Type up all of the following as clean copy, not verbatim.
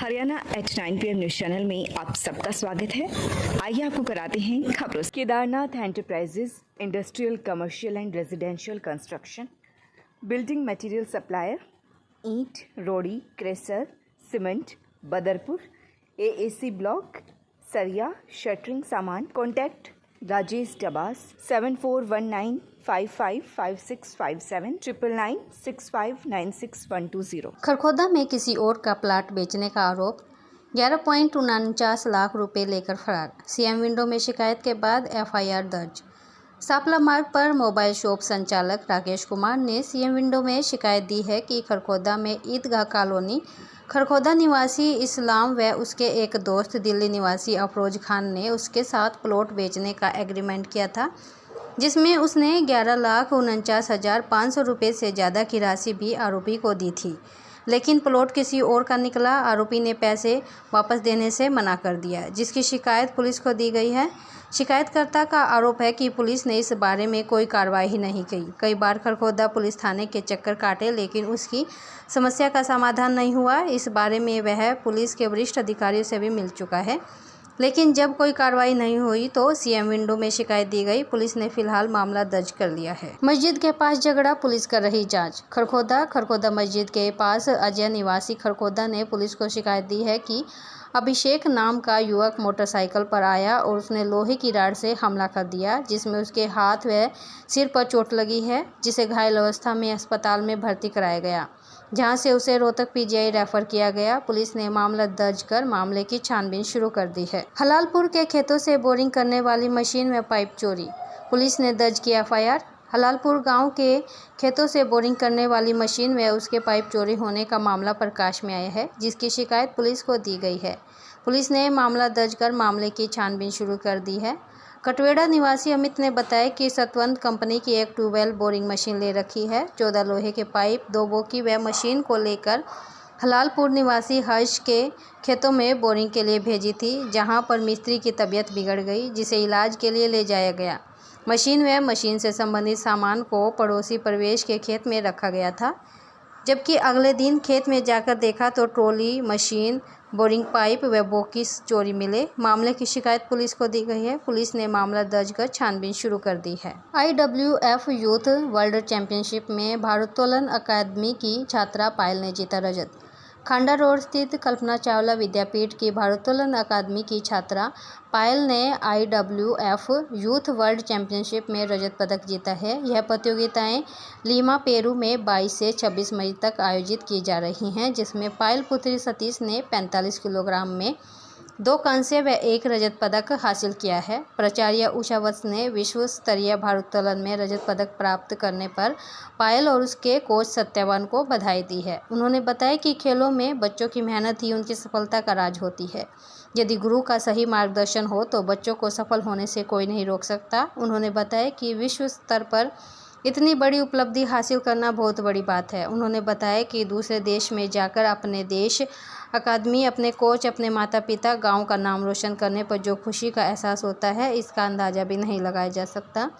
Haryana at 9 PM news channel में आप सबका स्वागत है। आइए आपको कराते हैं खबरों। Kedarnath enterprises industrial commercial and residential construction building material supplier ईंट रोड़ी crusher cement Badarpur AAC block सरिया शटरिंग सामान कॉन्टैक्ट राजेश डबास 7419555657 9996596120। खरखोदा में किसी और का प्लाट बेचने का आरोप 11.49 लाख रुपए लेकर फरार। सीएम विंडो में शिकायत के बाद FIR दर्ज। सापला मार्ग पर मोबाइल शॉप संचालक राकेश कुमार ने सीएम विंडो में शिकायत दी है कि खरखोदा में ईदगाह कॉलोनी खरखोदा निवासी इस्लाम व उसके एक दोस्त दिल्ली निवासी अफरोज खान ने उसके साथ प्लॉट बेचने का एग्रीमेंट किया था, जिसमें उसने 11,49,500 रुपये से ज़्यादा की राशि भी आरोपी को दी थी, लेकिन प्लॉट किसी और का निकला। आरोपी ने पैसे वापस देने से मना कर दिया, जिसकी शिकायत पुलिस को दी गई है। शिकायतकर्ता का आरोप है कि पुलिस ने इस बारे में कोई कार्रवाई ही नहीं की। कई बार खरखोदा पुलिस थाने के चक्कर काटे, लेकिन उसकी समस्या का समाधान नहीं हुआ। इस बारे में वह पुलिस के वरिष्ठ अधिकारियों से भी मिल चुका है, लेकिन जब कोई कार्रवाई नहीं हुई तो सीएम विंडो में शिकायत दी गई। पुलिस ने फिलहाल मामला दर्ज कर लिया है। मस्जिद के पास झगड़ा, पुलिस कर रही जांच। खरखोदा मस्जिद के पास अजय निवासी खरखोदा ने पुलिस को शिकायत दी है कि अभिषेक नाम का युवक मोटरसाइकिल पर आया और उसने लोहे की रॉड से हमला कर दिया, जिसमें उसके हाथ व सिर पर चोट लगी है, जिसे घायल अवस्था में अस्पताल में भर्ती कराया गया, जहां से उसे रोहतक PGI रेफर किया गया। पुलिस ने मामला दर्ज कर मामले की छानबीन शुरू कर दी है। हलालपुर के खेतों से बोरिंग करने वाली मशीन में पाइप चोरी, पुलिस ने दर्ज किया FIR। हलालपुर गांव के खेतों से बोरिंग करने वाली मशीन व उसके पाइप चोरी होने का मामला प्रकाश में आया है, जिसकी शिकायत पुलिस को दी गई है। पुलिस ने मामला दर्ज कर मामले की छानबीन शुरू कर दी है। कटवेड़ा निवासी अमित ने बताया कि सतवंत कंपनी की एक ट्यूबवेल बोरिंग मशीन ले रखी है। 14 लोहे के पाइप 2 बोकी व मशीन को लेकर हलालपुर निवासी हर्ष के खेतों में बोरिंग के लिए भेजी थी, जहां पर मिस्त्री की तबीयत बिगड़ गई, जिसे इलाज के लिए ले जाया गया। मशीन व मशीन से संबंधित सामान को पड़ोसी प्रवेश के खेत में रखा गया था, जबकि अगले दिन खेत में जाकर देखा तो ट्रॉली, मशीन, बोरिंग पाइप व बोकी चोरी मिले। मामले की शिकायत पुलिस को दी गई है। पुलिस ने मामला दर्ज कर छानबीन शुरू कर दी है। IWF यूथ वर्ल्ड चैंपियनशिप में भारोत्तोलन अकादमी की छात्रा पायल ने जीता रजत। खांडा रोड स्थित कल्पना चावला विद्यापीठ की भारोत्तोलन अकादमी की छात्रा पायल ने IWF यूथ वर्ल्ड चैंपियनशिप में रजत पदक जीता है। यह प्रतियोगिताएं लीमा पेरू में 22 से 26 मई तक आयोजित की जा रही हैं, जिसमें पायल पुत्री सतीश ने 45 किलोग्राम में 2 कांस्य व 1 रजत पदक हासिल किया है। प्राचार्य उषा वत्स ने विश्व स्तरीय भारोत्तोलन में रजत पदक प्राप्त करने पर पायल और उसके कोच सत्यवान को बधाई दी है। उन्होंने बताया कि खेलों में बच्चों की मेहनत ही उनकी सफलता का राज होती है। यदि गुरु का सही मार्गदर्शन हो तो बच्चों को सफल होने से कोई नहीं रोक सकता। उन्होंने बताया कि विश्व स्तर पर इतनी बड़ी उपलब्धि हासिल करना बहुत बड़ी बात है। उन्होंने बताया कि दूसरे देश में जाकर अपने देश, अकादमी, अपने कोच, अपने माता पिता, गांव का नाम रोशन करने पर जो खुशी का एहसास होता है, इसका अंदाज़ा भी नहीं लगाया जा सकता।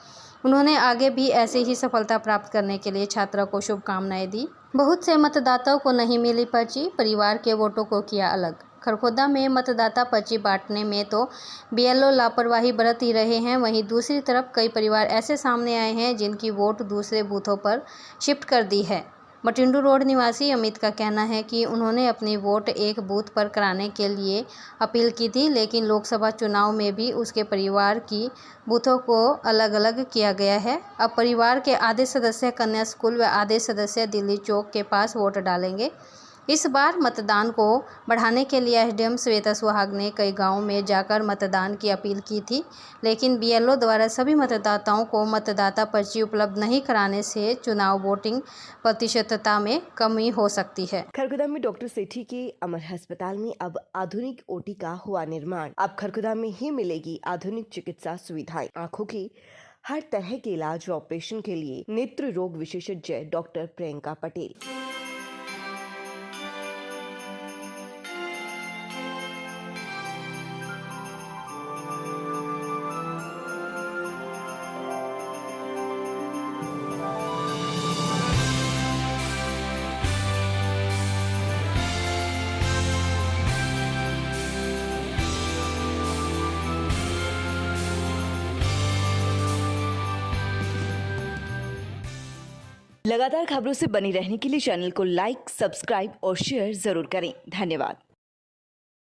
उन्होंने आगे भी ऐसे ही सफलता प्राप्त करने के लिए छात्रा को शुभकामनाएं दी। बहुत से मतदाताओं को नहीं मिली पर्ची, परिवार के वोटों को किया अलग। खरखोदा में मतदाता पर्ची बांटने में तो BLO लापरवाही बरत ही रहे हैं, वहीं दूसरी तरफ कई परिवार ऐसे सामने आए हैं जिनकी वोट दूसरे बूथों पर शिफ्ट कर दी है। मटिंडू रोड निवासी अमित का कहना है कि उन्होंने अपनी वोट एक बूथ पर कराने के लिए अपील की थी, लेकिन लोकसभा चुनाव में भी उसके परिवार की बूथों को अलग अलग किया गया है। अब परिवार के आधे सदस्य कन्या स्कूल व आधे सदस्य दिल्ली चौक के पास वोट डालेंगे। इस बार मतदान को बढ़ाने के लिए SDM श्वेता सुहाग ने कई गांवों में जाकर मतदान की अपील की थी, लेकिन BLO द्वारा सभी मतदाताओं को मतदाता पर्ची उपलब्ध नहीं कराने से चुनाव वोटिंग प्रतिशतता में कमी हो सकती है। खरखोदा में डॉक्टर सेठी के अमर अस्पताल में अब आधुनिक OT का हुआ निर्माण। अब खरखोदा में ही मिलेगी आधुनिक चिकित्सा सुविधाएं। आंखों की हर तरह के इलाज व ऑपरेशन के लिए नेत्र रोग विशेषज्ञ डॉक्टर प्रियंका पटेल। लगातार खबरों से बनी रहने के लिए चैनल को लाइक, सब्सक्राइब और शेयर जरूर करें। धन्यवाद।